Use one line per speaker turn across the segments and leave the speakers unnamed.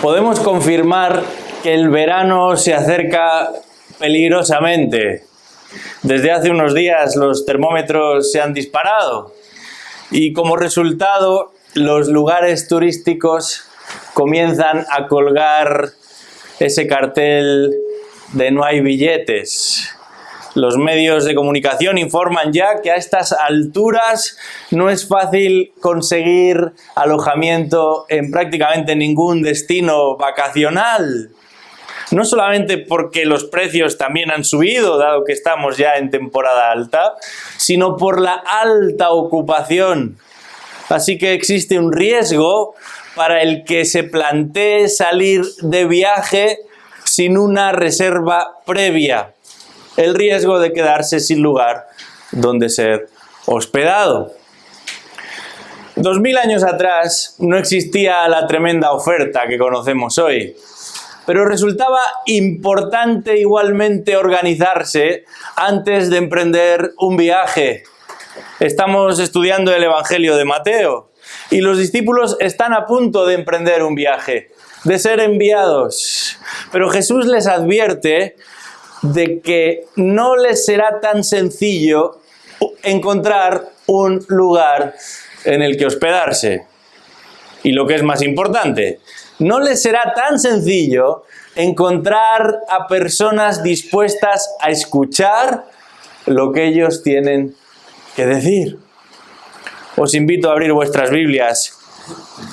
Podemos confirmar que el verano se acerca peligrosamente. Desde hace unos días los termómetros se han disparado y como resultado los lugares turísticos comienzan a colgar ese cartel de no hay billetes. Los medios de comunicación informan ya que a estas alturas no es fácil conseguir alojamiento en prácticamente ningún destino vacacional. No solamente porque los precios también han subido, dado que estamos ya en temporada alta, sino por la alta ocupación. Así que existe un riesgo para el que se plantee salir de viaje sin una reserva previa. El riesgo de quedarse sin lugar donde ser hospedado. 2000 años atrás no existía la tremenda oferta que conocemos hoy, pero resultaba importante igualmente organizarse antes de emprender un viaje. Estamos estudiando el Evangelio de Mateo y los discípulos están a punto de emprender un viaje, de ser enviados, pero Jesús les advierte de que no les será tan sencillo encontrar un lugar en el que hospedarse. Y lo que es más importante, no les será tan sencillo encontrar a personas dispuestas a escuchar lo que ellos tienen que decir. Os invito a abrir vuestras Biblias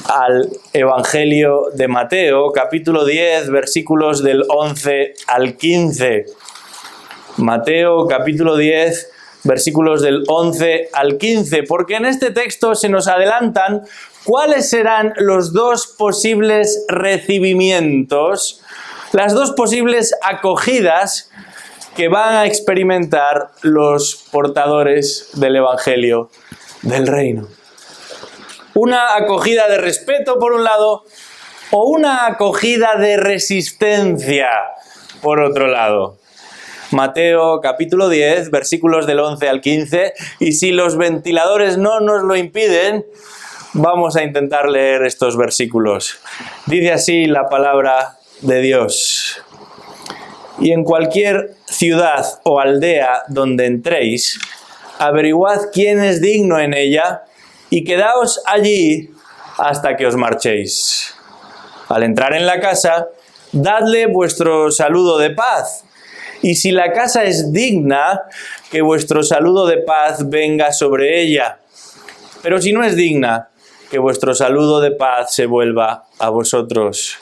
al Evangelio de Mateo, capítulo 10, versículos del 11 al 15. Mateo, capítulo 10, versículos del 11 al 15, porque en este texto se nos adelantan cuáles serán los dos posibles recibimientos, las dos posibles acogidas que van a experimentar los portadores del Evangelio del Reino. Una acogida de respeto, por un lado, o una acogida de resistencia, por otro lado. Mateo capítulo 10, versículos del 11 al 15, y si los ventiladores no nos lo impiden, vamos a intentar leer estos versículos. Dice así la palabra de Dios. Y en cualquier ciudad o aldea donde entréis, averiguad quién es digno en ella, y quedaos allí hasta que os marchéis. Al entrar en la casa, dadle vuestro saludo de paz. Y si la casa es digna, que vuestro saludo de paz venga sobre ella. Pero si no es digna, que vuestro saludo de paz se vuelva a vosotros.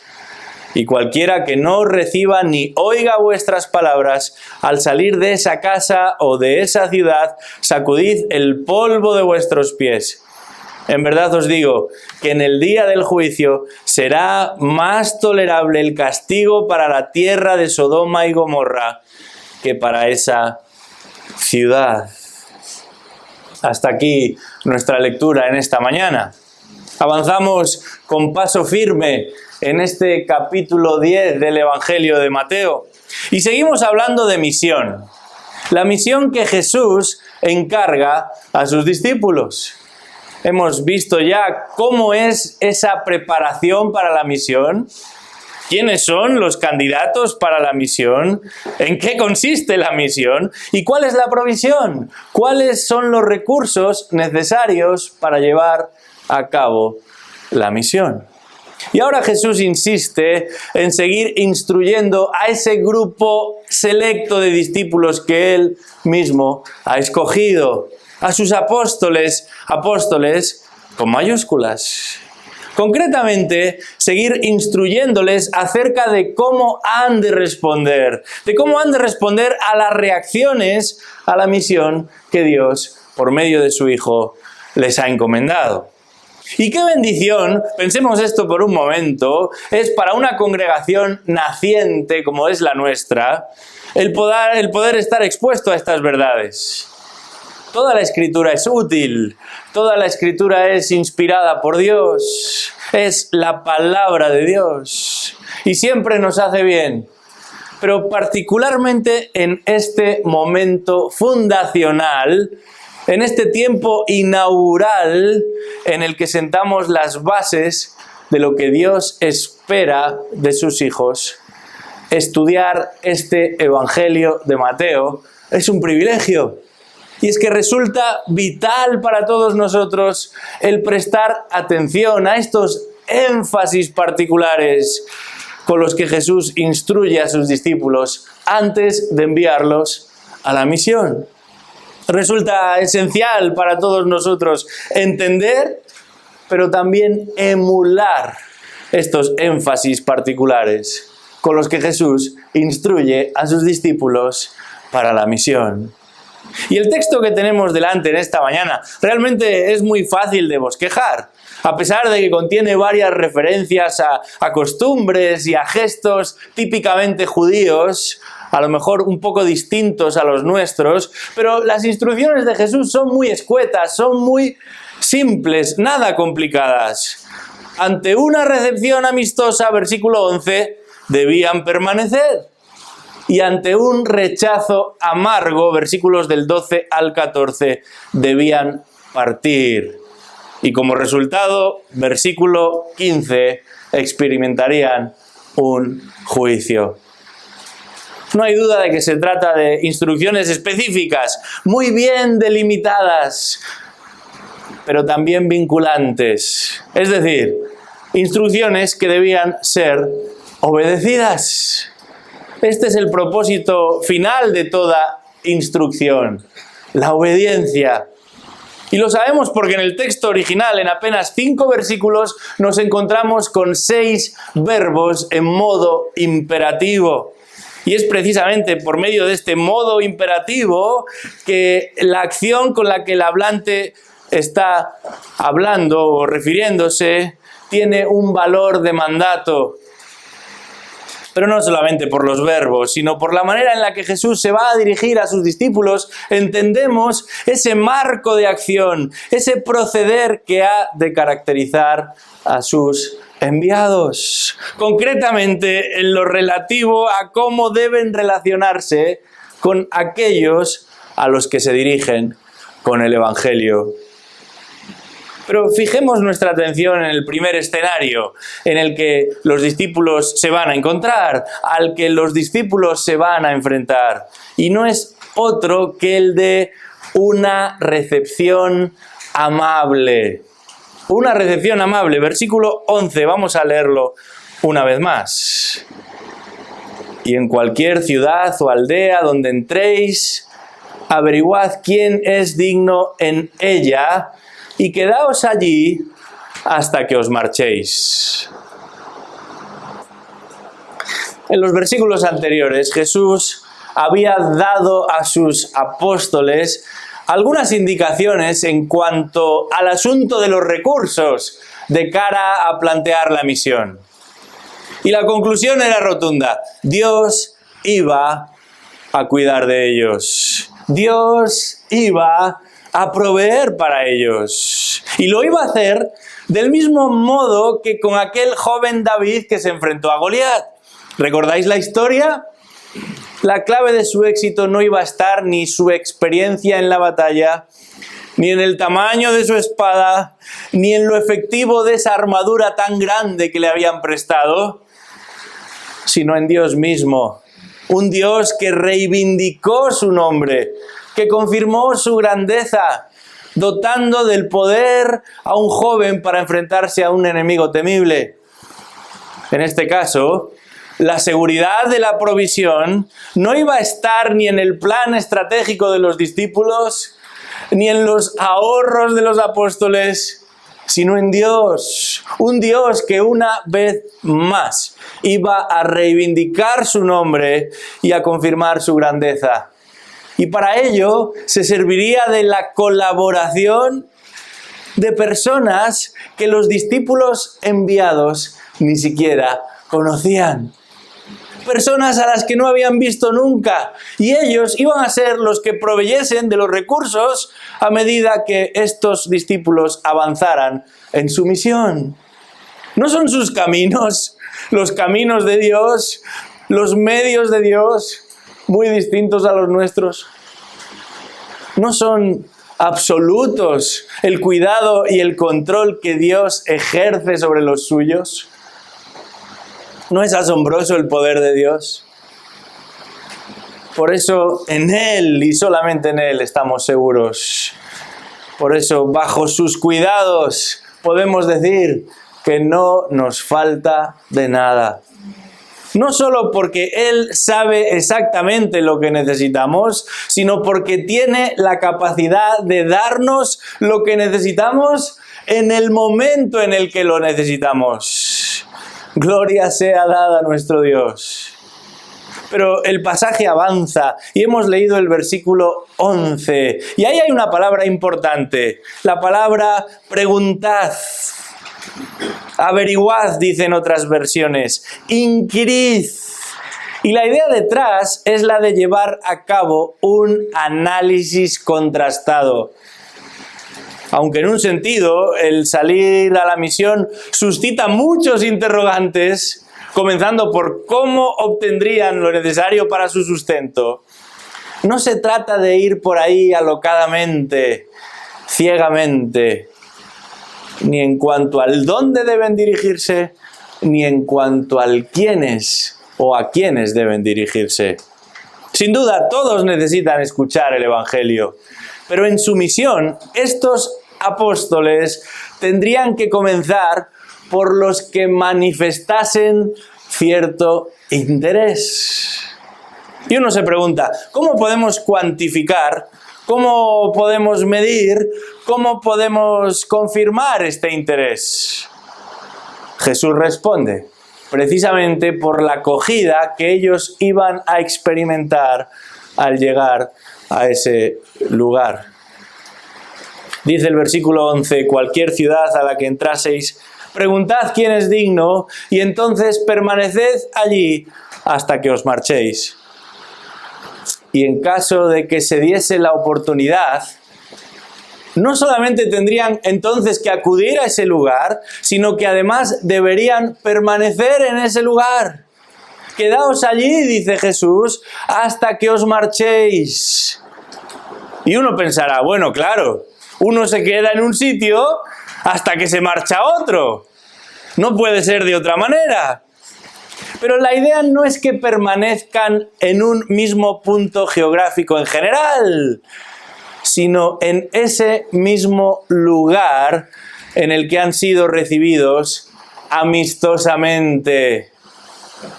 Y cualquiera que no reciba ni oiga vuestras palabras, al salir de esa casa o de esa ciudad, sacudid el polvo de vuestros pies. En verdad os digo que en el día del juicio será más tolerable el castigo para la tierra de Sodoma y Gomorra que para esa ciudad. Hasta aquí nuestra lectura en esta mañana. Avanzamos con paso firme en este capítulo 10 del Evangelio de Mateo y seguimos hablando de misión. La misión que Jesús encarga a sus discípulos. Hemos visto ya cómo es esa preparación para la misión, quiénes son los candidatos para la misión, en qué consiste la misión y cuál es la provisión, cuáles son los recursos necesarios para llevar a cabo la misión. Y ahora Jesús insiste en seguir instruyendo a ese grupo selecto de discípulos que Él mismo ha escogido, a sus apóstoles con mayúsculas. Concretamente, seguir instruyéndoles acerca de cómo han de responder a las reacciones a la misión que Dios, por medio de su Hijo, les ha encomendado. Y qué bendición, pensemos esto por un momento, es para una congregación naciente como es la nuestra, el poder estar expuesto a estas verdades. Toda la Escritura es útil, toda la Escritura es inspirada por Dios, es la palabra de Dios y siempre nos hace bien. Pero particularmente en este momento fundacional, en este tiempo inaugural en el que sentamos las bases de lo que Dios espera de sus hijos, estudiar este Evangelio de Mateo es un privilegio. Y es que resulta vital para todos nosotros el prestar atención a estos énfasis particulares con los que Jesús instruye a sus discípulos antes de enviarlos a la misión. Resulta esencial para todos nosotros entender, pero también emular estos énfasis particulares con los que Jesús instruye a sus discípulos para la misión. Y el texto que tenemos delante en esta mañana realmente es muy fácil de bosquejar. A pesar de que contiene varias referencias a costumbres y a gestos típicamente judíos, a lo mejor un poco distintos a los nuestros, pero las instrucciones de Jesús son muy escuetas, son muy simples, nada complicadas. Ante una recepción amistosa, versículo 11, debían permanecer. Y ante un rechazo amargo, versículos del 12 al 14, debían partir. Y como resultado, versículo 15, experimentarían un juicio. No hay duda de que se trata de instrucciones específicas, muy bien delimitadas, pero también vinculantes. Es decir, instrucciones que debían ser obedecidas. Este es el propósito final de toda instrucción, la obediencia. Y lo sabemos porque en el texto original, en apenas 5 versículos, nos encontramos con 6 verbos en modo imperativo. Y es precisamente por medio de este modo imperativo que la acción con la que el hablante está hablando o refiriéndose tiene un valor de mandato. Pero no solamente por los verbos, sino por la manera en la que Jesús se va a dirigir a sus discípulos, entendemos ese marco de acción, ese proceder que ha de caracterizar a sus enviados. Concretamente, en lo relativo a cómo deben relacionarse con aquellos a los que se dirigen con el Evangelio. Pero fijemos nuestra atención en el primer escenario en el que los discípulos se van a encontrar, al que los discípulos se van a enfrentar. Y no es otro que el de una recepción amable. Una recepción amable. Versículo 11, vamos a leerlo una vez más. Y en cualquier ciudad o aldea donde entréis, averiguad quién es digno en ella, y quedaos allí hasta que os marchéis. En los versículos anteriores, Jesús había dado a sus apóstoles algunas indicaciones en cuanto al asunto de los recursos de cara a plantear la misión. Y la conclusión era rotunda. Dios iba a cuidar de ellos. Dios iba a proveer para ellos. Y lo iba a hacer del mismo modo que con aquel joven David que se enfrentó a Goliat. ¿Recordáis la historia? La clave de su éxito no iba a estar ni su experiencia en la batalla, ni en el tamaño de su espada, ni en lo efectivo de esa armadura tan grande que le habían prestado, sino en Dios mismo. Un Dios que reivindicó su nombre, que confirmó su grandeza, dotando del poder a un joven para enfrentarse a un enemigo temible. En este caso, la seguridad de la provisión no iba a estar ni en el plan estratégico de los discípulos, ni en los ahorros de los apóstoles, sino en Dios. Un Dios que una vez más iba a reivindicar su nombre y a confirmar su grandeza. Y para ello se serviría de la colaboración de personas que los discípulos enviados ni siquiera conocían. Personas a las que no habían visto nunca. Y ellos iban a ser los que proveyesen de los recursos a medida que estos discípulos avanzaran en su misión. ¿No son sus caminos, los caminos de Dios, los medios de Dios, muy distintos a los nuestros? ¿No son absolutos, el cuidado y el control que Dios ejerce sobre los suyos? ¿No es asombroso el poder de Dios? Por eso en Él y solamente en Él estamos seguros. Por eso bajo sus cuidados podemos decir que no nos falta de nada. No solo porque Él sabe exactamente lo que necesitamos, sino porque tiene la capacidad de darnos lo que necesitamos en el momento en el que lo necesitamos. Gloria sea dada a nuestro Dios. Pero el pasaje avanza y hemos leído el versículo 11. Y ahí hay una palabra importante, la palabra preguntad. Averiguad, dicen otras versiones. Inquirid. Y la idea detrás es la de llevar a cabo un análisis contrastado. Aunque en un sentido, el salir a la misión suscita muchos interrogantes, comenzando por cómo obtendrían lo necesario para su sustento. No se trata de ir por ahí alocadamente, ciegamente, ni en cuanto al dónde deben dirigirse, ni en cuanto al quiénes o a quiénes deben dirigirse. Sin duda, todos necesitan escuchar el Evangelio, pero en su misión, estos apóstoles tendrían que comenzar por los que manifestasen cierto interés. Y uno se pregunta, ¿cómo podemos cuantificar? ¿Cómo podemos medir? ¿Cómo podemos confirmar este interés? Jesús responde, precisamente por la acogida que ellos iban a experimentar al llegar a ese lugar. Dice el versículo 11, cualquier ciudad a la que entraseis, preguntad quién es digno y entonces permaneced allí hasta que os marchéis. Y en caso de que se diese la oportunidad, no solamente tendrían entonces que acudir a ese lugar, sino que además deberían permanecer en ese lugar. Quedaos allí, dice Jesús, hasta que os marchéis. Y uno pensará, bueno, claro, uno se queda en un sitio hasta que se marcha otro. No puede ser de otra manera. Pero la idea no es que permanezcan en un mismo punto geográfico en general, sino en ese mismo lugar en el que han sido recibidos amistosamente.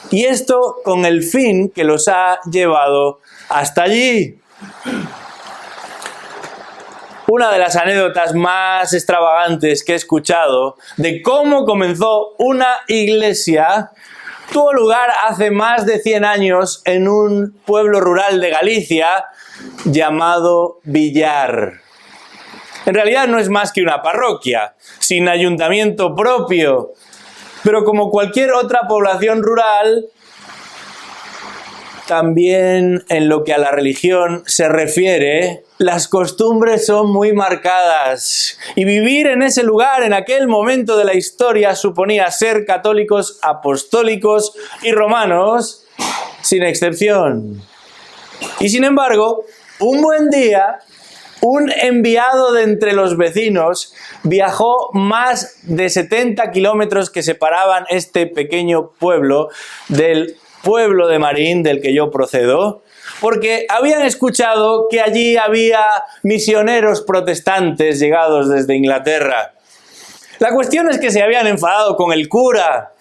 Y esto con el fin que los ha llevado hasta allí. Una de las anécdotas más extravagantes que he escuchado de cómo comenzó una iglesia tuvo lugar hace más de 100 años en un pueblo rural de Galicia llamado Villar. En realidad no es más que una parroquia, sin ayuntamiento propio, pero como cualquier otra población rural, también en lo que a la religión se refiere, las costumbres son muy marcadas. Y vivir en ese lugar, en aquel momento de la historia, suponía ser católicos, apostólicos y romanos, sin excepción. Y sin embargo, un buen día, un enviado de entre los vecinos viajó más de 70 kilómetros que separaban este pequeño pueblo del pueblo de Marín, del que yo procedo, porque habían escuchado que allí había misioneros protestantes llegados desde Inglaterra. La cuestión es que se habían enfadado con el cura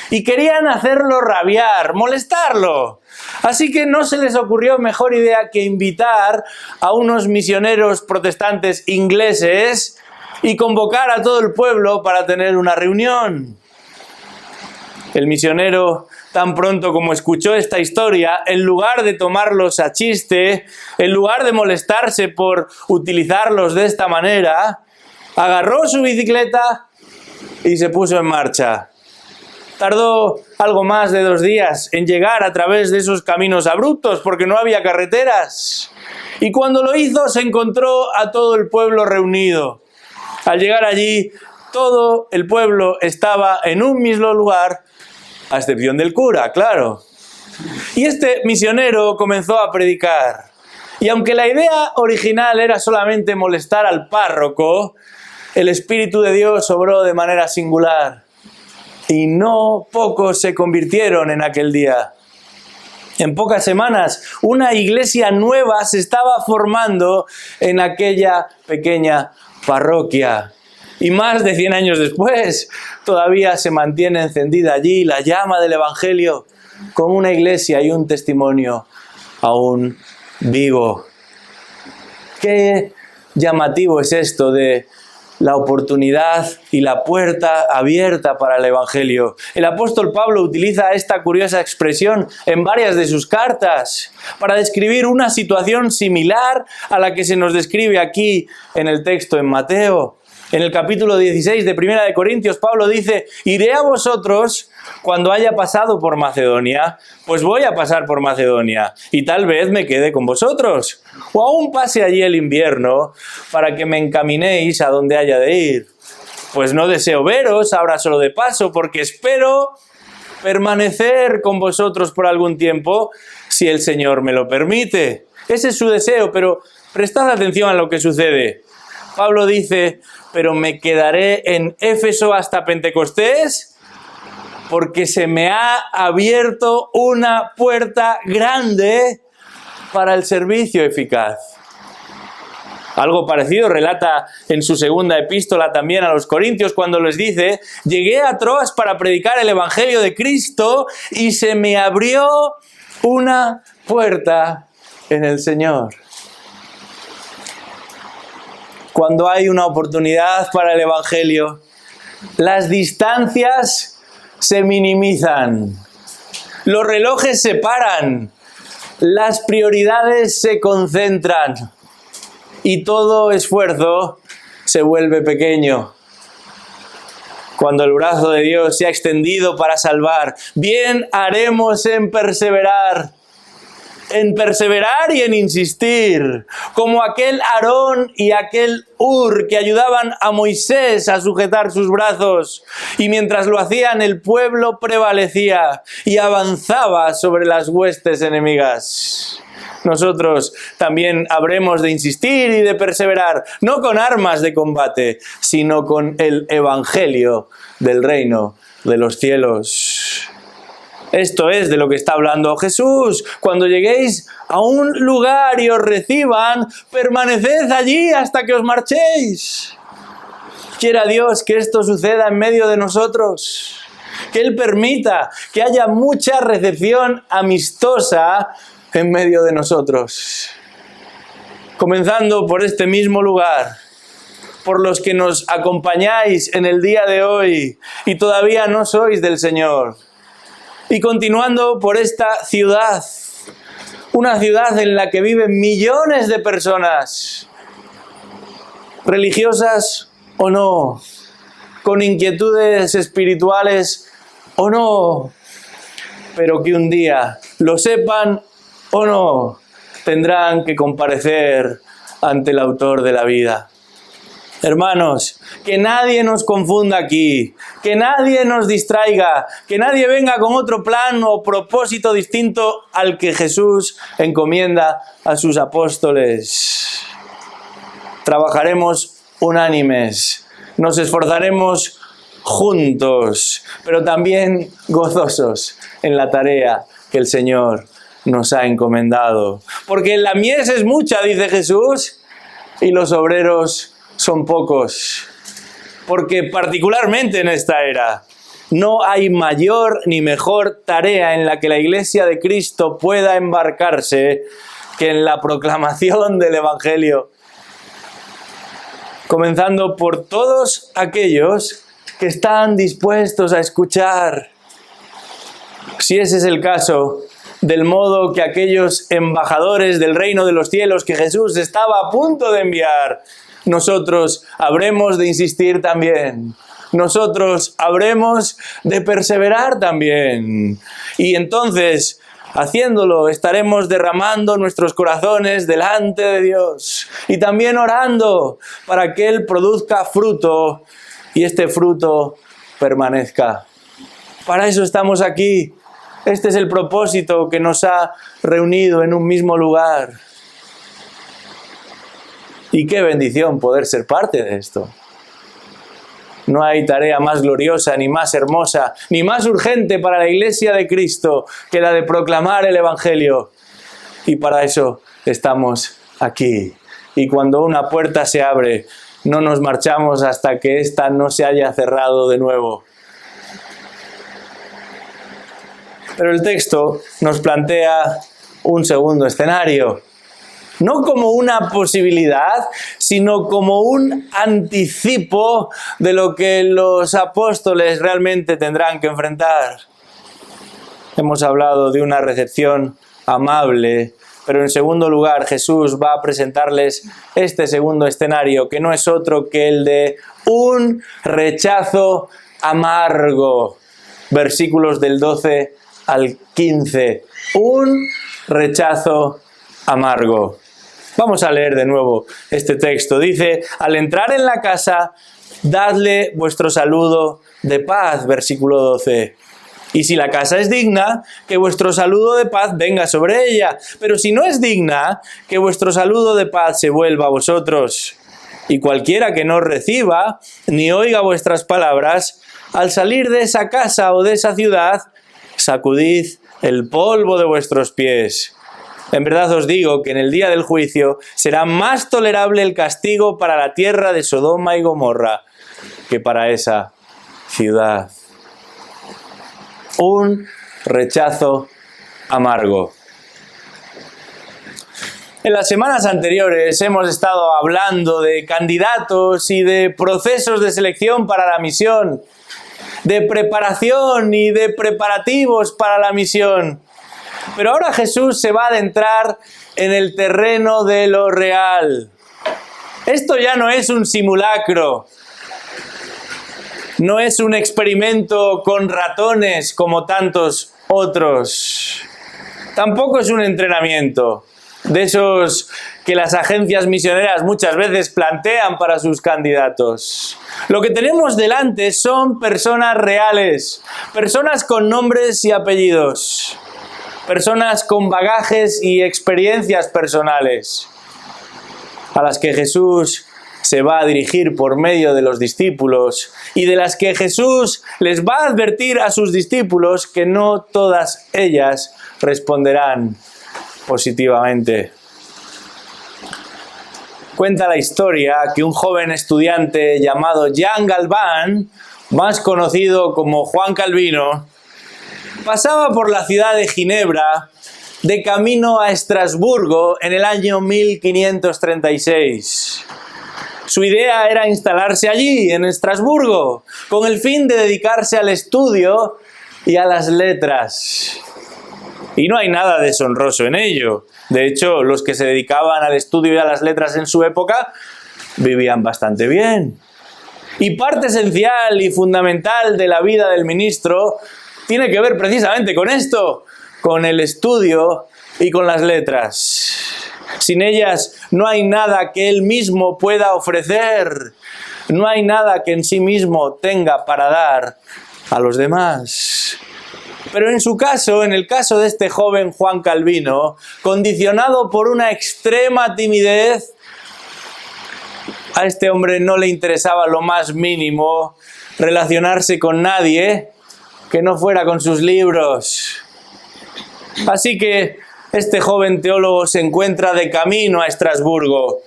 y querían hacerlo rabiar, molestarlo. Así que no se les ocurrió mejor idea que invitar a unos misioneros protestantes ingleses y convocar a todo el pueblo para tener una reunión. El misionero, tan pronto como escuchó esta historia, en lugar de tomarlos a chiste, en lugar de molestarse por utilizarlos de esta manera, agarró su bicicleta y se puso en marcha. Tardó algo más de 2 días en llegar a través de esos caminos abruptos porque no había carreteras. Y cuando lo hizo se encontró a todo el pueblo reunido. Al llegar allí, todo el pueblo estaba en un mismo lugar, a excepción del cura, claro. Y este misionero comenzó a predicar. Y aunque la idea original era solamente molestar al párroco, el Espíritu de Dios obró de manera singular. Y no pocos se convirtieron en aquel día. En pocas semanas, una iglesia nueva se estaba formando en aquella pequeña parroquia. Y más de 100 años después, todavía se mantiene encendida allí la llama del Evangelio, con una iglesia y un testimonio aún vivo. Qué llamativo es esto de la oportunidad y la puerta abierta para el Evangelio. El apóstol Pablo utiliza esta curiosa expresión en varias de sus cartas para describir una situación similar a la que se nos describe aquí en el texto en Mateo. En el capítulo 16 de Primera de Corintios, Pablo dice: iré a vosotros cuando haya pasado por Macedonia, pues voy a pasar por Macedonia, y tal vez me quede con vosotros, o aún pase allí el invierno, para que me encaminéis a donde haya de ir. Pues no deseo veros ahora solo de paso, porque espero permanecer con vosotros por algún tiempo, si el Señor me lo permite. Ese es su deseo, pero prestad atención a lo que sucede. Pablo dice: pero me quedaré en Éfeso hasta Pentecostés, porque se me ha abierto una puerta grande para el servicio eficaz. Algo parecido relata en su segunda epístola también a los Corintios, cuando les dice: llegué a Troas para predicar el Evangelio de Cristo y se me abrió una puerta en el Señor. Cuando hay una oportunidad para el Evangelio, las distancias se minimizan, los relojes se paran, las prioridades se concentran y todo esfuerzo se vuelve pequeño. Cuando el brazo de Dios se ha extendido para salvar, bien haremos en perseverar y en insistir, como aquel Aarón y aquel Hur que ayudaban a Moisés a sujetar sus brazos, y mientras lo hacían el pueblo prevalecía y avanzaba sobre las huestes enemigas. Nosotros también habremos de insistir y de perseverar, no con armas de combate, sino con el Evangelio del reino de los cielos. Esto es de lo que está hablando Jesús. Cuando lleguéis a un lugar y os reciban, permaneced allí hasta que os marchéis. Quiera Dios que esto suceda en medio de nosotros. Que Él permita que haya mucha recepción amistosa en medio de nosotros. Comenzando por este mismo lugar, por los que nos acompañáis en el día de hoy y todavía no sois del Señor. Y continuando por esta ciudad, una ciudad en la que viven millones de personas, religiosas o no, con inquietudes espirituales o no, pero que un día, lo sepan o no, tendrán que comparecer ante el autor de la vida. Hermanos, que nadie nos confunda aquí, que nadie nos distraiga, que nadie venga con otro plan o propósito distinto al que Jesús encomienda a sus apóstoles. Trabajaremos unánimes, nos esforzaremos juntos, pero también gozosos en la tarea que el Señor nos ha encomendado. Porque la mies es mucha, dice Jesús, y los obreros son pocos, porque particularmente en esta era no hay mayor ni mejor tarea en la que la Iglesia de Cristo pueda embarcarse que en la proclamación del Evangelio, comenzando por todos aquellos que están dispuestos a escuchar. Si ese es el caso, del modo que aquellos embajadores del reino de los cielos que Jesús estaba a punto de enviar, nosotros habremos de insistir también. Nosotros habremos de perseverar también. Y entonces, haciéndolo, estaremos derramando nuestros corazones delante de Dios. Y también orando para que Él produzca fruto y este fruto permanezca. Para eso estamos aquí. Este es el propósito que nos ha reunido en un mismo lugar. Y qué bendición poder ser parte de esto. No hay tarea más gloriosa, ni más hermosa, ni más urgente para la Iglesia de Cristo que la de proclamar el Evangelio. Y para eso estamos aquí. Y cuando una puerta se abre, no nos marchamos hasta que ésta no se haya cerrado de nuevo. Pero el texto nos plantea un segundo escenario. No como una posibilidad, sino como un anticipo de lo que los apóstoles realmente tendrán que enfrentar. Hemos hablado de una recepción amable, pero en segundo lugar Jesús va a presentarles este segundo escenario, que no es otro que el de un rechazo amargo. Versículos del 12 al 15. Un rechazo amargo. Vamos a leer de nuevo este texto. Dice, al entrar en la casa, dadle vuestro saludo de paz. Versículo 12. Y si la casa es digna, que vuestro saludo de paz venga sobre ella. Pero si no es digna, que vuestro saludo de paz se vuelva a vosotros. Y cualquiera que no os reciba, ni oiga vuestras palabras, al salir de esa casa o de esa ciudad, sacudid el polvo de vuestros pies. En verdad os digo que en el día del juicio será más tolerable el castigo para la tierra de Sodoma y Gomorra que para esa ciudad. Un rechazo amargo. En las semanas anteriores hemos estado hablando de candidatos y de procesos de selección para la misión, de preparación y de preparativos para la misión. Pero ahora Jesús se va a adentrar en el terreno de lo real. Esto ya no es un simulacro. No es un experimento con ratones como tantos otros. Tampoco es un entrenamiento de esos que las agencias misioneras muchas veces plantean para sus candidatos. Lo que tenemos delante son personas reales, personas con nombres y apellidos, personas con bagajes y experiencias personales, a las que Jesús se va a dirigir por medio de los discípulos y de las que Jesús les va a advertir a sus discípulos que no todas ellas responderán positivamente. Cuenta la historia que un joven estudiante llamado Jean Galván, más conocido como Juan Calvino, pasaba por la ciudad de Ginebra de camino a Estrasburgo en el año 1536. Su idea era instalarse allí, en Estrasburgo, con el fin de dedicarse al estudio y a las letras. Y no hay nada deshonroso en ello. De hecho, los que se dedicaban al estudio y a las letras en su época vivían bastante bien. Y parte esencial y fundamental de la vida del ministro tiene que ver precisamente con esto, con el estudio y con las letras. Sin ellas no hay nada que él mismo pueda ofrecer, no hay nada que en sí mismo tenga para dar a los demás. Pero en su caso, en el caso de este joven Juan Calvino, condicionado por una extrema timidez, a este hombre no le interesaba lo más mínimo relacionarse con nadie que no fuera con sus libros. Así que este joven teólogo se encuentra de camino a Estrasburgo.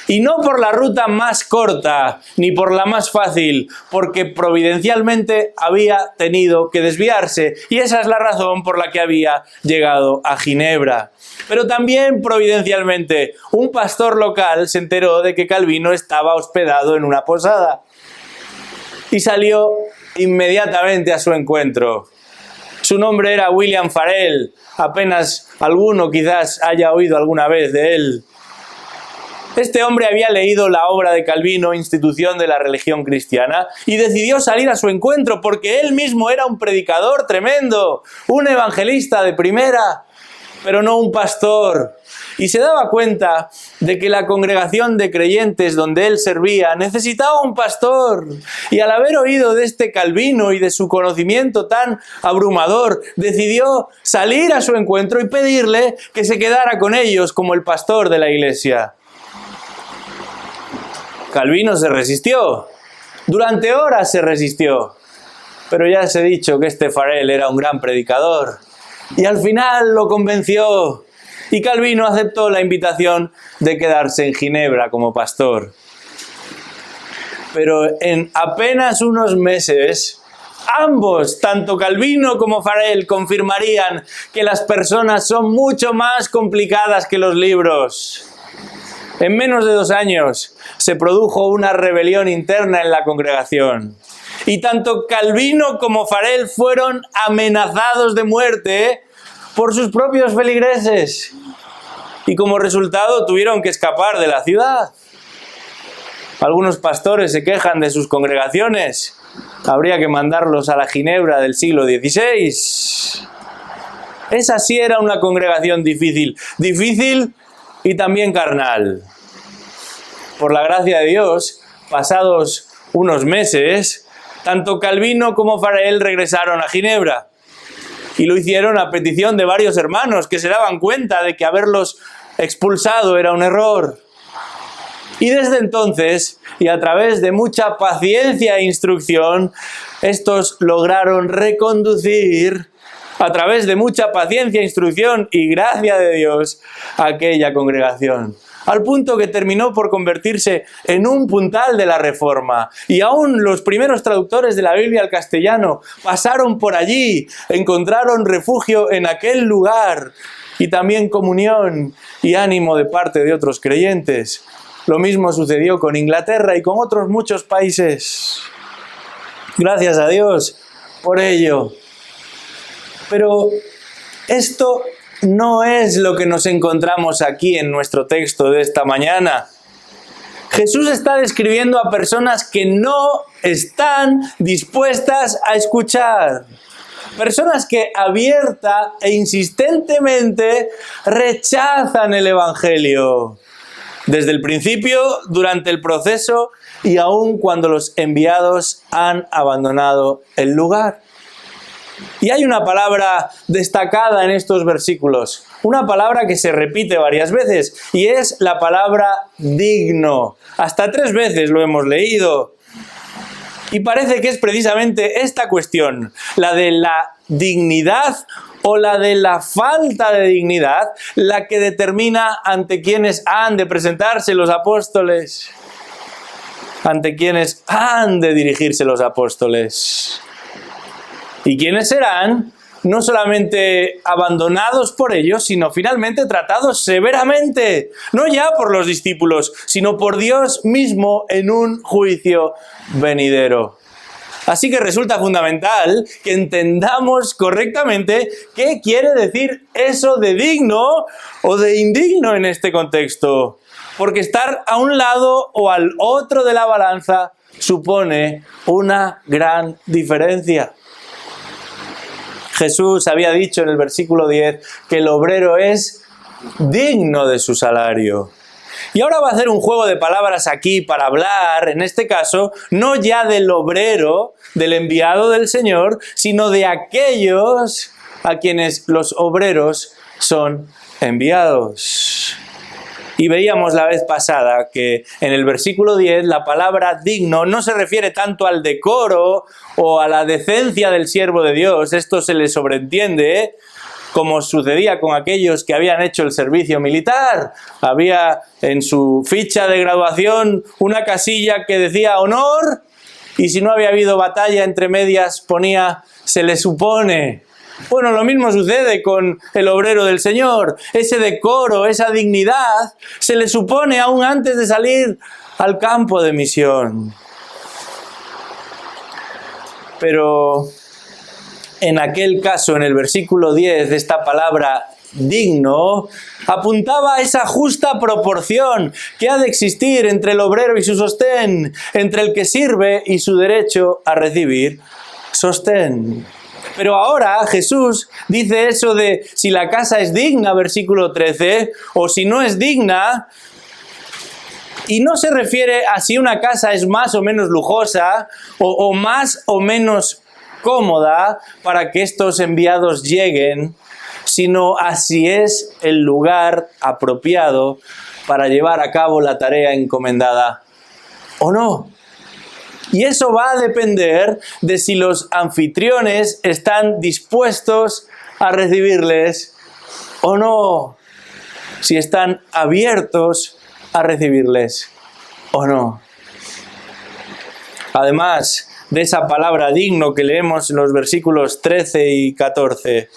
Y no por la ruta más corta, ni por la más fácil, porque providencialmente había tenido que desviarse. Y esa es la razón por la que había llegado a Ginebra. Pero también providencialmente, un pastor local se enteró de que Calvino estaba hospedado en una posada. Y salió inmediatamente a su encuentro. Su nombre era William Farel. Apenas alguno quizás haya oído alguna vez de él. Este hombre había leído la obra de Calvino, Institución de la Religión Cristiana, y decidió salir a su encuentro porque él mismo era un predicador tremendo, un evangelista de primera, pero no un pastor. Y se daba cuenta de que la congregación de creyentes donde él servía necesitaba un pastor. Y al haber oído de este Calvino y de su conocimiento tan abrumador, decidió salir a su encuentro y pedirle que se quedara con ellos como el pastor de la iglesia. Calvino se resistió. Durante horas se resistió. Pero ya os he dicho que este Farel era un gran predicador. Y al final lo convenció. Y Calvino aceptó la invitación de quedarse en Ginebra como pastor. Pero en apenas unos meses, ambos, tanto Calvino como Farel, confirmarían que las personas son mucho más complicadas que los libros. En menos de 2 años se produjo una rebelión interna en la congregación. Y tanto Calvino como Farel fueron amenazados de muerte por sus propios feligreses. Y como resultado tuvieron que escapar de la ciudad. Algunos pastores se quejan de sus congregaciones. Habría que mandarlos a la Ginebra del siglo XVI. Esa sí era una congregación difícil. Difícil y también carnal. Por la gracia de Dios, pasados unos meses, tanto Calvino como Farel regresaron a Ginebra. Y lo hicieron a petición de varios hermanos que se daban cuenta de que haberlos expulsado era un error. Y desde entonces, y a través de mucha paciencia e instrucción, estos lograron reconducir, a través de mucha paciencia, instrucción y gracia de Dios, aquella congregación. Al punto que terminó por convertirse en un puntal de la Reforma. Y aún los primeros traductores de la Biblia al castellano pasaron por allí, encontraron refugio en aquel lugar y también comunión y ánimo de parte de otros creyentes. Lo mismo sucedió con Inglaterra y con otros muchos países. Gracias a Dios por ello. Pero esto no es lo que nos encontramos aquí en nuestro texto de esta mañana. Jesús está describiendo a personas que no están dispuestas a escuchar. Personas que abierta e insistentemente rechazan el Evangelio. Desde el principio, durante el proceso y aún cuando los enviados han abandonado el lugar. Y hay una palabra destacada en estos versículos, una palabra que se repite varias veces, y es la palabra digno. Hasta 3 veces lo hemos leído. Y parece que es precisamente esta cuestión, la de la dignidad o la de la falta de dignidad, la que determina ante quiénes han de presentarse los apóstoles, ante quiénes han de dirigirse los apóstoles. ¿Y quiénes serán? No solamente abandonados por ellos, sino finalmente tratados severamente, no ya por los discípulos, sino por Dios mismo en un juicio venidero. Así que resulta fundamental que entendamos correctamente qué quiere decir eso de digno o de indigno en este contexto. Porque estar a un lado o al otro de la balanza supone una gran diferencia. Jesús había dicho en el versículo 10 que el obrero es digno de su salario. Y ahora va a hacer un juego de palabras aquí para hablar, en este caso, no ya del obrero, del enviado del Señor, sino de aquellos a quienes los obreros son enviados. Y veíamos la vez pasada que en el versículo 10 la palabra digno no se refiere tanto al decoro o a la decencia del siervo de Dios. Esto se le sobreentiende, como sucedía con aquellos que habían hecho el servicio militar. Había en su ficha de graduación una casilla que decía honor, y si no había habido batalla entre medias ponía se le supone. Bueno, lo mismo sucede con el obrero del Señor. Ese decoro, esa dignidad, se le supone aún antes de salir al campo de misión. Pero en aquel caso, en el versículo 10, esta palabra digno apuntaba a esa justa proporción que ha de existir entre el obrero y su sostén, entre el que sirve y su derecho a recibir sostén. Pero ahora Jesús dice eso de si la casa es digna, versículo 13, o si no es digna, y no se refiere a si una casa es más o menos lujosa o más o menos cómoda para que estos enviados lleguen, sino a si es el lugar apropiado para llevar a cabo la tarea encomendada o no. Y eso va a depender de si los anfitriones están dispuestos a recibirles o no. Si están abiertos a recibirles o no. Además de esa palabra digno que leemos en los versículos 13 y 14,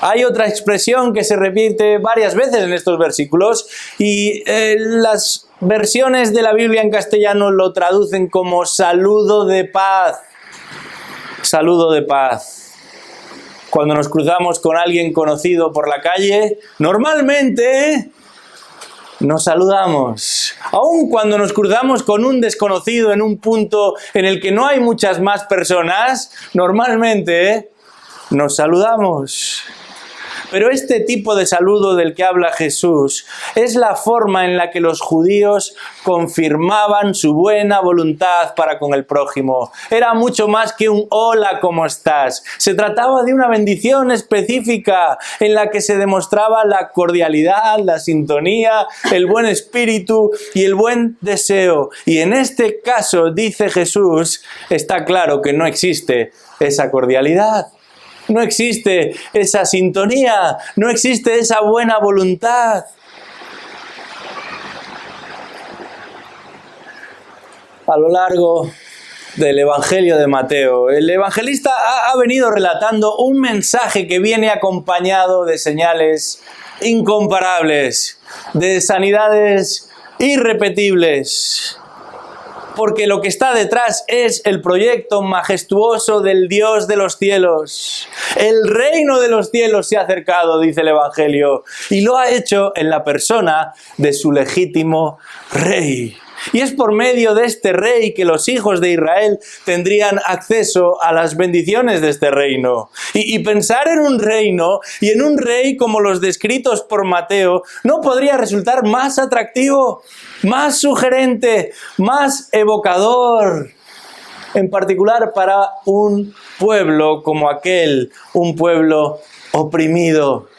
hay otra expresión que se repite varias veces en estos versículos y las versiones de la Biblia en castellano lo traducen como saludo de paz. Saludo de paz. Cuando nos cruzamos con alguien conocido por la calle, normalmente nos saludamos. Aun cuando nos cruzamos con un desconocido en un punto en el que no hay muchas más personas, normalmente nos saludamos. Pero este tipo de saludo del que habla Jesús es la forma en la que los judíos confirmaban su buena voluntad para con el prójimo. Era mucho más que un hola, ¿cómo estás? Se trataba de una bendición específica en la que se demostraba la cordialidad, la sintonía, el buen espíritu y el buen deseo. Y en este caso, dice Jesús, está claro que no existe esa cordialidad. No existe esa sintonía, no existe esa buena voluntad. A lo largo del Evangelio de Mateo, el evangelista ha venido relatando un mensaje que viene acompañado de señales incomparables, de sanidades irrepetibles. Porque lo que está detrás es el proyecto majestuoso del Dios de los cielos. El reino de los cielos se ha acercado, dice el Evangelio, y lo ha hecho en la persona de su legítimo rey. Y es por medio de este rey que los hijos de Israel tendrían acceso a las bendiciones de este reino. Y pensar en un reino y en un rey como los descritos por Mateo no podría resultar más atractivo, más sugerente, más evocador, en particular para un pueblo como aquel, un pueblo oprimido.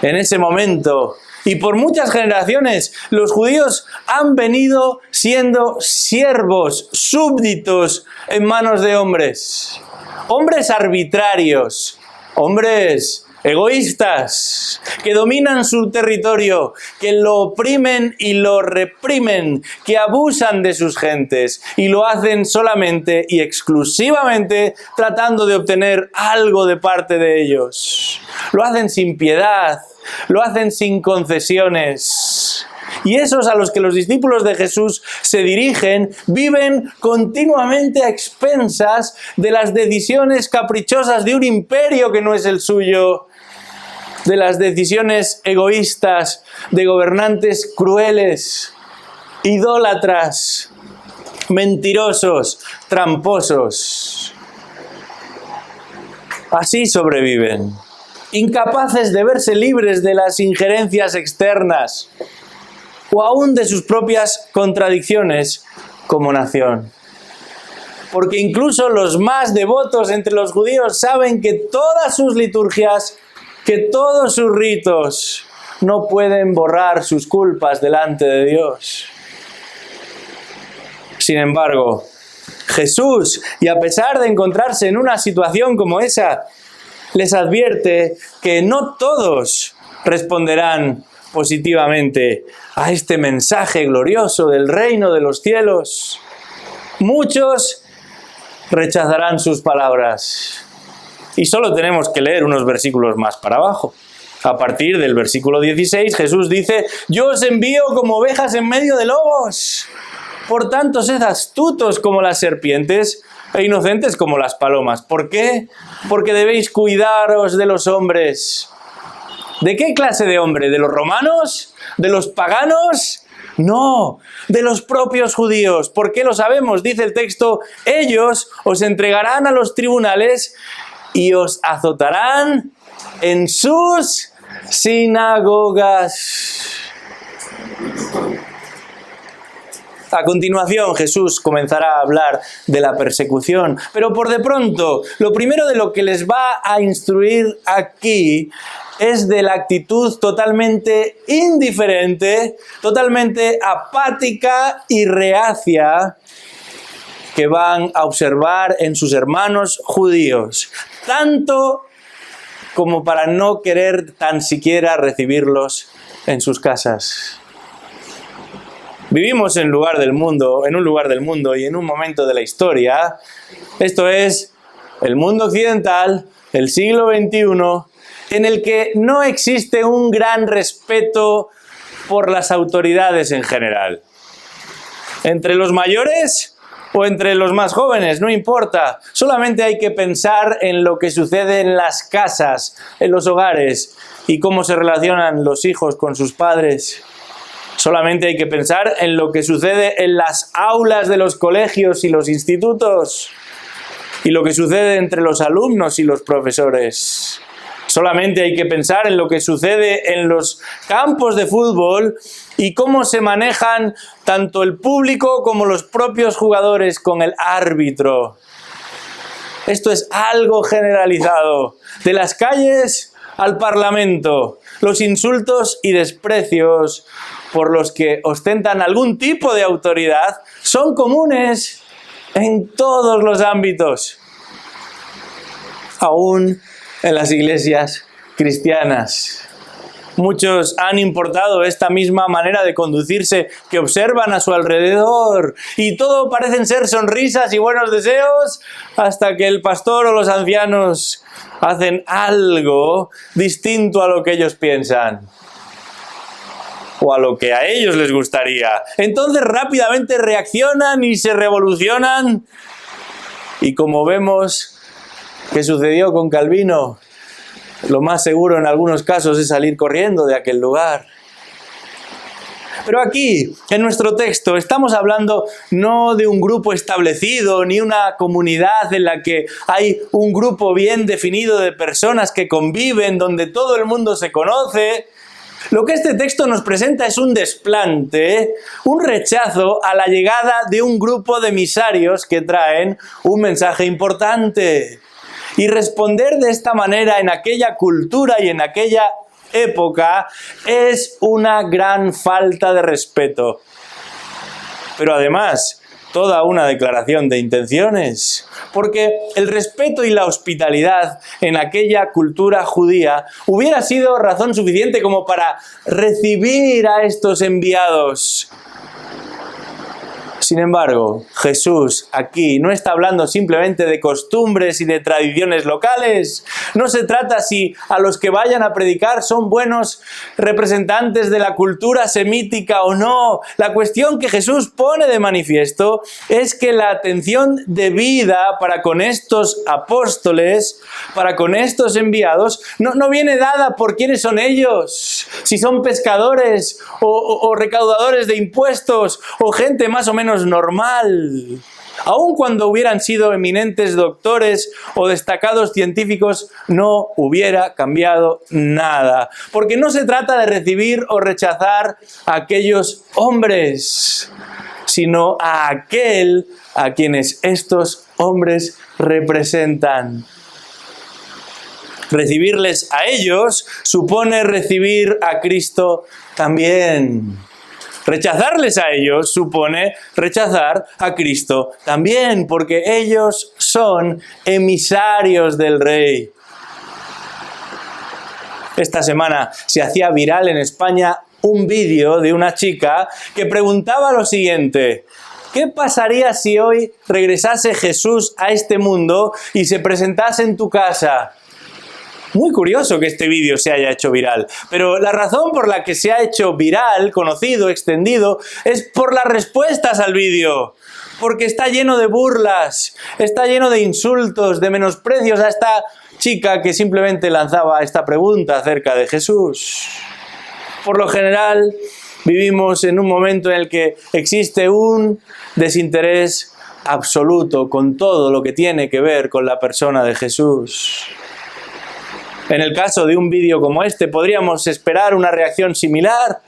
En ese momento, y por muchas generaciones, los judíos han venido siendo siervos, súbditos en manos de hombres. Hombres arbitrarios, hombres egoístas, que dominan su territorio, que lo oprimen y lo reprimen, que abusan de sus gentes y lo hacen solamente y exclusivamente tratando de obtener algo de parte de ellos. Lo hacen sin piedad, lo hacen sin concesiones. Y esos a los que los discípulos de Jesús se dirigen viven continuamente a expensas de las decisiones caprichosas de un imperio que no es el suyo, de las decisiones egoístas de gobernantes crueles, idólatras, mentirosos, tramposos. Así sobreviven, incapaces de verse libres de las injerencias externas o aún de sus propias contradicciones como nación. Porque incluso los más devotos entre los judíos saben que todas sus liturgias, que todos sus ritos no pueden borrar sus culpas delante de Dios. Sin embargo, Jesús, y a pesar de encontrarse en una situación como esa, les advierte que no todos responderán positivamente a este mensaje glorioso del reino de los cielos. Muchos rechazarán sus palabras. Y solo tenemos que leer unos versículos más para abajo. A partir del versículo 16, Jesús dice: «Yo os envío como ovejas en medio de lobos. Por tanto, sed astutos como las serpientes e inocentes como las palomas». ¿Por qué? Porque debéis cuidaros de los hombres. ¿De qué clase de hombre? ¿De los romanos? ¿De los paganos? No, de los propios judíos. ¿Por qué lo sabemos? Dice el texto: ellos os entregarán a los tribunales y os azotarán en sus sinagogas. A continuación, Jesús comenzará a hablar de la persecución, pero por de pronto, lo primero de lo que les va a instruir aquí es de la actitud totalmente indiferente, totalmente apática y reacia que van a observar en sus hermanos judíos, tanto como para no querer tan siquiera recibirlos en sus casas. Vivimos en un lugar del mundo y en un momento de la historia, esto es el mundo occidental, el siglo XXI, en el que no existe un gran respeto por las autoridades en general. Entre los mayores o entre los más jóvenes, no importa. Solamente hay que pensar en lo que sucede en las casas, en los hogares, y cómo se relacionan los hijos con sus padres. Solamente hay que pensar en lo que sucede en las aulas de los colegios y los institutos, y lo que sucede entre los alumnos y los profesores. Solamente hay que pensar en lo que sucede en los campos de fútbol y cómo se manejan tanto el público como los propios jugadores con el árbitro. Esto es algo generalizado. De las calles al Parlamento, los insultos y desprecios por los que ostentan algún tipo de autoridad son comunes en todos los ámbitos. Aún en las iglesias cristianas. Muchos han importado esta misma manera de conducirse que observan a su alrededor y todo parecen ser sonrisas y buenos deseos hasta que el pastor o los ancianos hacen algo distinto a lo que ellos piensan o a lo que a ellos les gustaría. Entonces rápidamente reaccionan y se revolucionan y como vemos que sucedió con Calvino, lo más seguro en algunos casos es salir corriendo de aquel lugar. Pero aquí, en nuestro texto, estamos hablando no de un grupo establecido, ni una comunidad en la que hay un grupo bien definido de personas que conviven, donde todo el mundo se conoce. Lo que este texto nos presenta es un desplante, un rechazo a la llegada de un grupo de emisarios que traen un mensaje importante. Y responder de esta manera en aquella cultura y en aquella época es una gran falta de respeto. Pero además, toda una declaración de intenciones. Porque el respeto y la hospitalidad en aquella cultura judía hubiera sido razón suficiente como para recibir a estos enviados. Sin embargo, Jesús aquí no está hablando simplemente de costumbres y de tradiciones locales. No se trata si a los que vayan a predicar son buenos representantes de la cultura semítica o no. La cuestión que Jesús pone de manifiesto es que la atención debida para con estos apóstoles, para con estos enviados, no viene dada por quiénes son ellos. Si son pescadores o recaudadores de impuestos o gente más o menos normal. Aun cuando hubieran sido eminentes doctores o destacados científicos, no hubiera cambiado nada. Porque no se trata de recibir o rechazar a aquellos hombres, sino a aquel a quienes estos hombres representan. Recibirles a ellos supone recibir a Cristo también. Rechazarles a ellos supone rechazar a Cristo también, porque ellos son emisarios del Rey. Esta semana se hacía viral en España un vídeo de una chica que preguntaba lo siguiente: ¿qué pasaría si hoy regresase Jesús a este mundo y se presentase en tu casa? Muy curioso que este vídeo se haya hecho viral, pero la razón por la que se ha hecho viral, conocido, extendido, es por las respuestas al vídeo. Porque está lleno de burlas, está lleno de insultos, de menosprecios a esta chica que simplemente lanzaba esta pregunta acerca de Jesús. Por lo general, vivimos en un momento en el que existe un desinterés absoluto con todo lo que tiene que ver con la persona de Jesús. En el caso de un vídeo como este, podríamos esperar una reacción similar.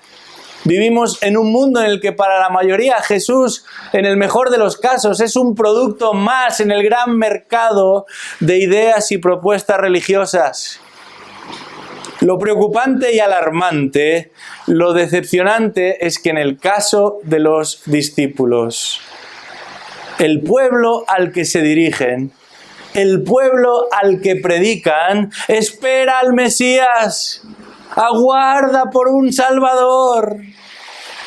Vivimos en un mundo en el que para la mayoría Jesús, en el mejor de los casos, es un producto más en el gran mercado de ideas y propuestas religiosas. Lo preocupante y alarmante, lo decepcionante es que en el caso de los discípulos, el pueblo al que se dirigen, el pueblo al que predican, espera al Mesías, aguarda por un Salvador,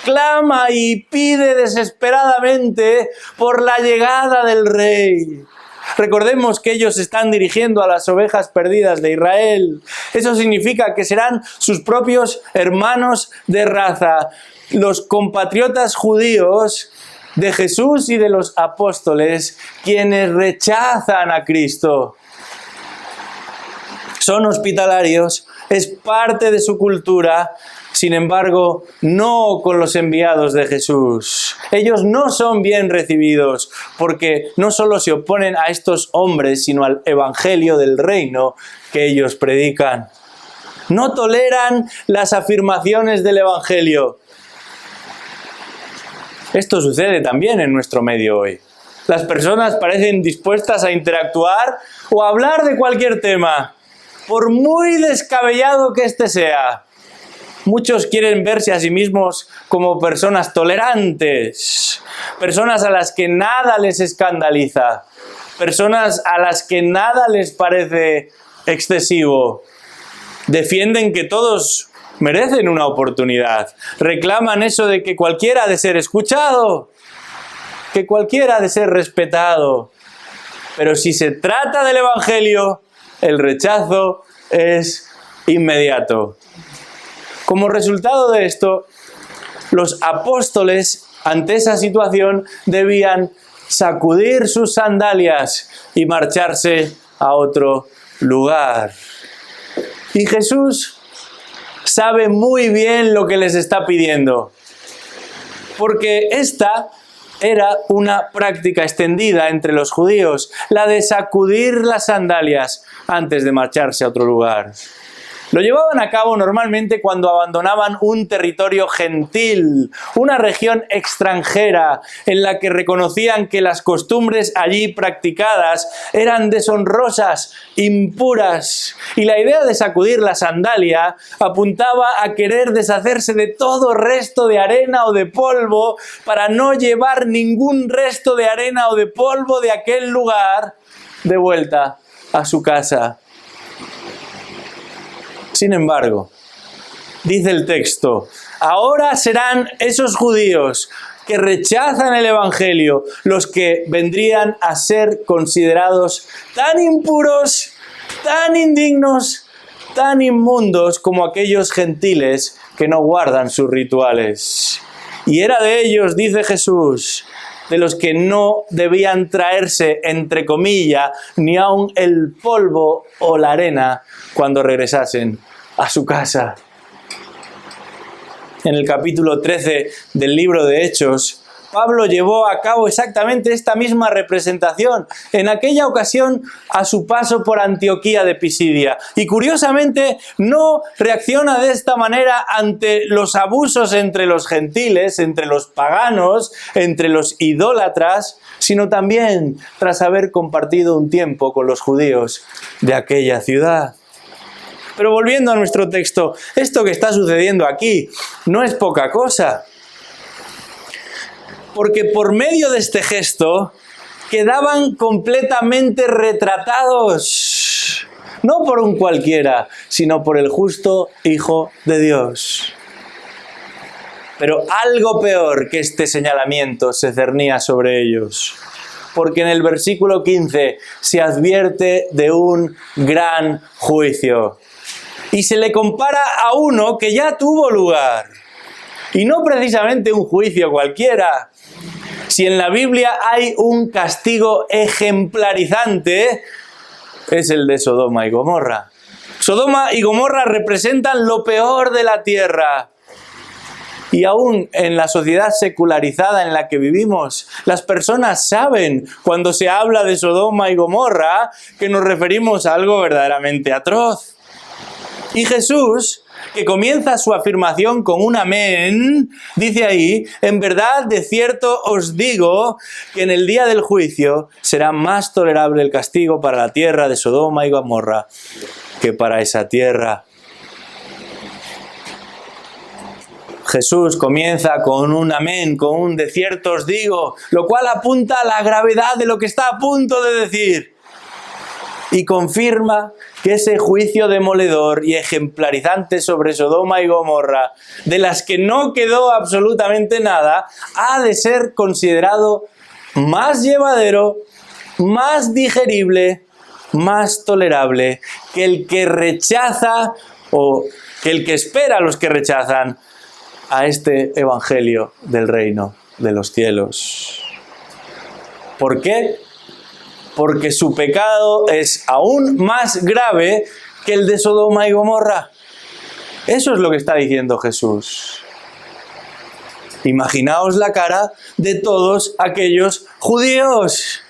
clama y pide desesperadamente por la llegada del Rey. Recordemos que ellos se están dirigiendo a las ovejas perdidas de Israel. Eso significa que serán sus propios hermanos de raza, los compatriotas judíos de Jesús y de los apóstoles, quienes rechazan a Cristo. Son hospitalarios, es parte de su cultura. Sin embargo, no con los enviados de Jesús. Ellos no son bien recibidos porque no solo se oponen a estos hombres, sino al evangelio del reino que ellos predican. No toleran las afirmaciones del evangelio. Esto sucede también en nuestro medio hoy. Las personas parecen dispuestas a interactuar o a hablar de cualquier tema, por muy descabellado que éste sea. Muchos quieren verse a sí mismos como personas tolerantes, personas a las que nada les escandaliza, personas a las que nada les parece excesivo. Defienden que todos merecen una oportunidad, reclaman eso de que cualquiera ha de ser escuchado, que cualquiera ha de ser respetado. Pero si se trata del Evangelio, el rechazo es inmediato. Como resultado de esto, los apóstoles, ante esa situación, debían sacudir sus sandalias y marcharse a otro lugar. Y Jesús sabe muy bien lo que les está pidiendo, porque esta era una práctica extendida entre los judíos, la de sacudir las sandalias antes de marcharse a otro lugar. Lo llevaban a cabo normalmente cuando abandonaban un territorio gentil, una región extranjera en la que reconocían que las costumbres allí practicadas eran deshonrosas, impuras. Y la idea de sacudir la sandalia apuntaba a querer deshacerse de todo resto de arena o de polvo para no llevar ningún resto de arena o de polvo de aquel lugar de vuelta a su casa. Sin embargo, dice el texto, ahora serán esos judíos que rechazan el Evangelio los que vendrían a ser considerados tan impuros, tan indignos, tan inmundos como aquellos gentiles que no guardan sus rituales. Y era de ellos, dice Jesús, de los que no debían traerse, entre comillas, ni aun el polvo o la arena cuando regresasen a su casa. En el capítulo 13 del libro de Hechos, Pablo llevó a cabo exactamente esta misma representación, en aquella ocasión a su paso por Antioquía de Pisidia. Y curiosamente no reacciona de esta manera ante los abusos entre los gentiles, entre los paganos, entre los idólatras, sino también tras haber compartido un tiempo con los judíos de aquella ciudad. Pero volviendo a nuestro texto, esto que está sucediendo aquí no es poca cosa. Porque por medio de este gesto quedaban completamente retratados, no por un cualquiera, sino por el justo Hijo de Dios. Pero algo peor que este señalamiento se cernía sobre ellos, porque en el versículo 15 se advierte de un gran juicio y se le compara a uno que ya tuvo lugar, y no precisamente un juicio cualquiera. Si en la Biblia hay un castigo ejemplarizante, es el de Sodoma y Gomorra. Sodoma y Gomorra representan lo peor de la tierra. Y aún en la sociedad secularizada en la que vivimos, las personas saben cuando se habla de Sodoma y Gomorra que nos referimos a algo verdaderamente atroz. Y Jesús, que comienza su afirmación con un amén, dice ahí, en verdad, de cierto os digo que en el día del juicio será más tolerable el castigo para la tierra de Sodoma y Gomorra que para esa tierra. Jesús comienza con un amén, con un de cierto os digo, lo cual apunta a la gravedad de lo que está a punto de decir. Y confirma que ese juicio demoledor y ejemplarizante sobre Sodoma y Gomorra, de las que no quedó absolutamente nada, ha de ser considerado más llevadero, más digerible, más tolerable que el que rechaza o que el que espera a los que rechazan a este evangelio del reino de los cielos. ¿Por qué? Porque su pecado es aún más grave que el de Sodoma y Gomorra. Eso es lo que está diciendo Jesús. Imaginaos la cara de todos aquellos judíos.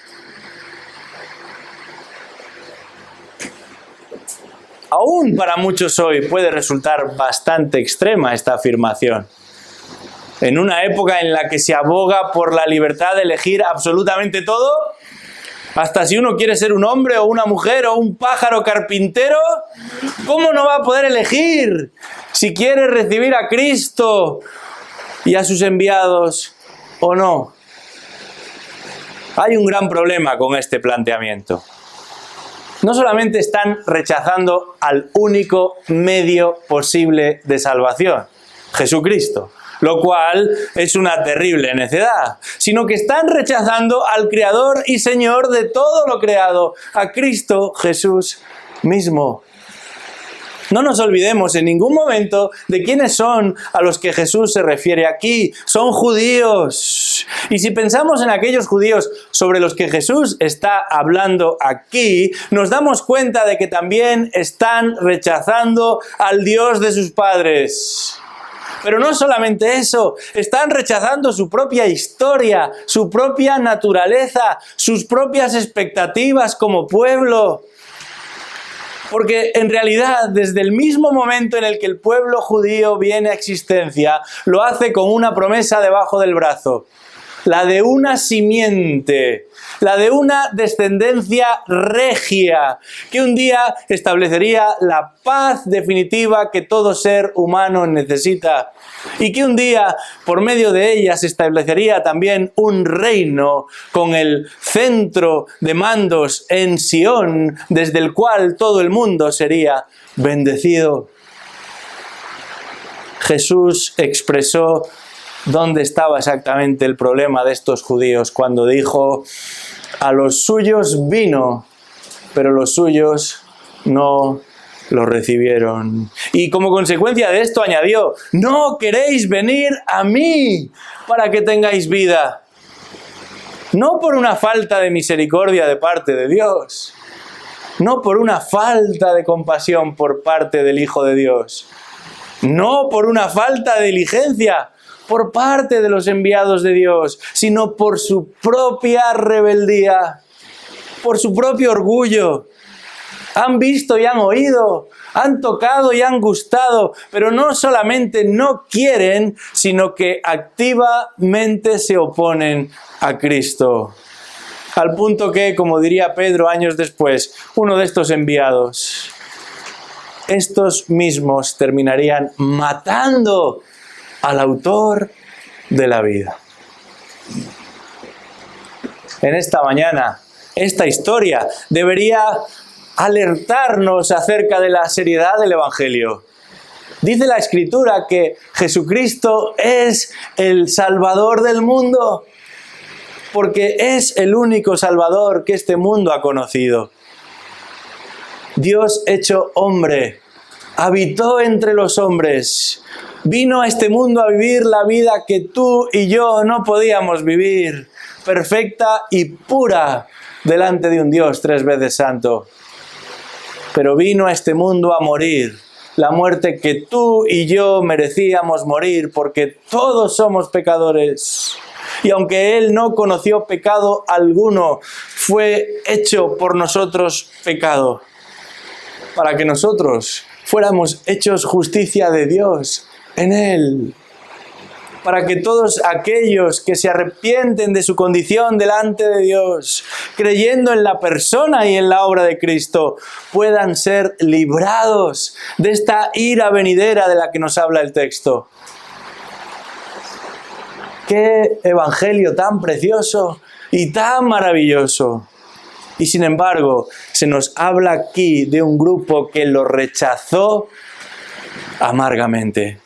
Aún para muchos hoy puede resultar bastante extrema esta afirmación. En una época en la que se aboga por la libertad de elegir absolutamente todo, hasta si uno quiere ser un hombre o una mujer o un pájaro carpintero, ¿cómo no va a poder elegir si quiere recibir a Cristo y a sus enviados o no? Hay un gran problema con este planteamiento. No solamente están rechazando al único medio posible de salvación, Jesucristo, lo cual es una terrible necedad, sino que están rechazando al Creador y Señor de todo lo creado, a Cristo Jesús mismo. No nos olvidemos en ningún momento de quiénes son a los que Jesús se refiere aquí. Son judíos. Y si pensamos en aquellos judíos sobre los que Jesús está hablando aquí, nos damos cuenta de que también están rechazando al Dios de sus padres. Pero no solamente eso, están rechazando su propia historia, su propia naturaleza, sus propias expectativas como pueblo. Porque en realidad, desde el mismo momento en el que el pueblo judío viene a existencia, lo hace con una promesa debajo del brazo. La de una simiente, la de una descendencia regia, que un día establecería la paz definitiva que todo ser humano necesita. Y que un día, por medio de ella, se establecería también un reino con el centro de mandos en Sión, desde el cual todo el mundo sería bendecido. Jesús expresó dónde estaba exactamente el problema de estos judíos cuando dijo: a los suyos vino, pero los suyos no lo recibieron. Y como consecuencia de esto añadió: no queréis venir a mí para que tengáis vida. No por una falta de misericordia de parte de Dios, no por una falta de compasión por parte del Hijo de Dios, no por una falta de diligencia por parte de los enviados de Dios, sino por su propia rebeldía, por su propio orgullo. Han visto y han oído, han tocado y han gustado, pero no solamente no quieren, sino que activamente se oponen a Cristo. Al punto que, como diría Pedro años después, uno de estos enviados, estos mismos terminarían matando al autor de la vida. En esta mañana, esta historia debería alertarnos acerca de la seriedad del Evangelio. Dice la Escritura que Jesucristo es el Salvador del mundo, porque es el único Salvador que este mundo ha conocido. Dios hecho hombre, habitó entre los hombres, vino a este mundo a vivir la vida que tú y yo no podíamos vivir, perfecta y pura delante de un Dios 3 veces santo. Pero vino a este mundo a morir, la muerte que tú y yo merecíamos morir, porque todos somos pecadores. Y aunque Él no conoció pecado alguno, fue hecho por nosotros pecado, para que nosotros fuéramos hechos justicia de Dios en Él, para que todos aquellos que se arrepienten de su condición delante de Dios, creyendo en la persona y en la obra de Cristo, puedan ser librados de esta ira venidera de la que nos habla el texto. ¡Qué evangelio tan precioso y tan maravilloso! Y sin embargo, se nos habla aquí de un grupo que lo rechazó amargamente.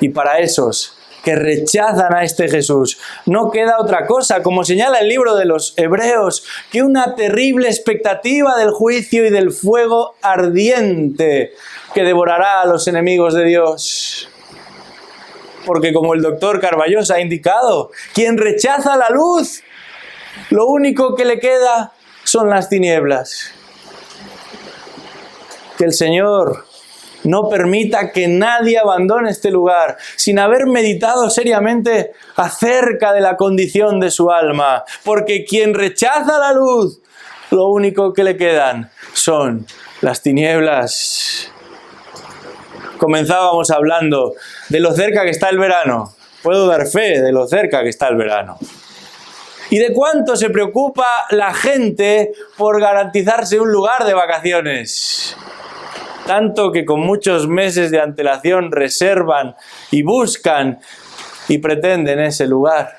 Y para esos que rechazan a este Jesús, no queda otra cosa, como señala el libro de los Hebreos, que una terrible expectativa del juicio y del fuego ardiente que devorará a los enemigos de Dios. Porque como el doctor Carballosa ha indicado, quien rechaza la luz, lo único que le queda son las tinieblas. Que el Señor no permita que nadie abandone este lugar sin haber meditado seriamente acerca de la condición de su alma. Porque quien rechaza la luz, lo único que le quedan son las tinieblas. Comenzábamos hablando de lo cerca que está el verano. Puedo dar fe de lo cerca que está el verano. Y de cuánto se preocupa la gente por garantizarse un lugar de vacaciones. Tanto que con muchos meses de antelación reservan y buscan y pretenden ese lugar.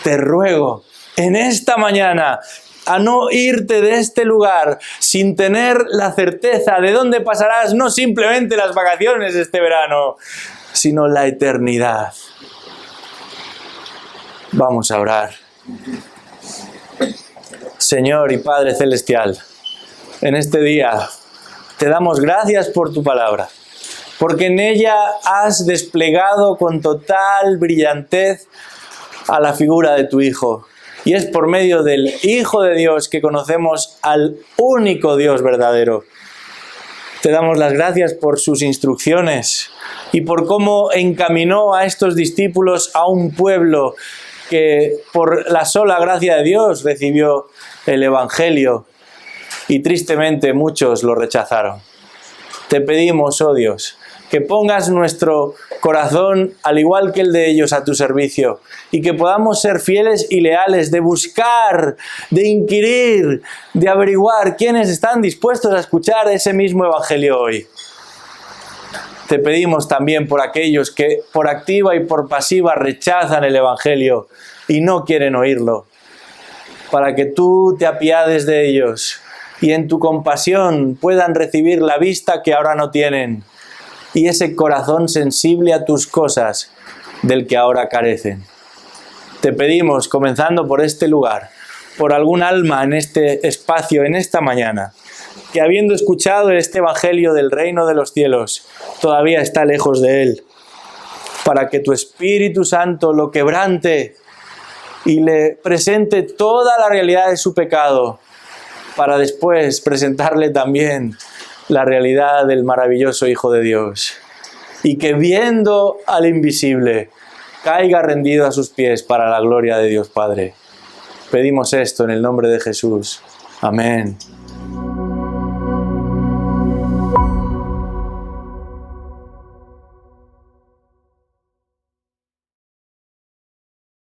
Te ruego en esta mañana a no irte de este lugar sin tener la certeza de dónde pasarás no simplemente las vacaciones de este verano, sino la eternidad. Vamos a orar. Señor y Padre Celestial, en este día te damos gracias por tu palabra, porque en ella has desplegado con total brillantez a la figura de tu Hijo. Y es por medio del Hijo de Dios que conocemos al único Dios verdadero. Te damos las gracias por sus instrucciones y por cómo encaminó a estos discípulos a un pueblo que por la sola gracia de Dios recibió el Evangelio y tristemente muchos lo rechazaron. Te pedimos, oh Dios, que pongas nuestro corazón, al igual que el de ellos, a tu servicio y que podamos ser fieles y leales, de buscar, de inquirir, de averiguar quiénes están dispuestos a escuchar ese mismo Evangelio hoy. Te pedimos también por aquellos que por activa y por pasiva rechazan el Evangelio y no quieren oírlo, para que tú te apiades de ellos y en tu compasión puedan recibir la vista que ahora no tienen y ese corazón sensible a tus cosas del que ahora carecen. Te pedimos, comenzando por este lugar, por algún alma en este espacio, en esta mañana, que habiendo escuchado este Evangelio del reino de los cielos, todavía está lejos de él, para que tu Espíritu Santo lo quebrante y le presente toda la realidad de su pecado, para después presentarle también la realidad del maravilloso Hijo de Dios, y que viendo al invisible, caiga rendido a sus pies para la gloria de Dios Padre. Pedimos esto en el nombre de Jesús. Amén.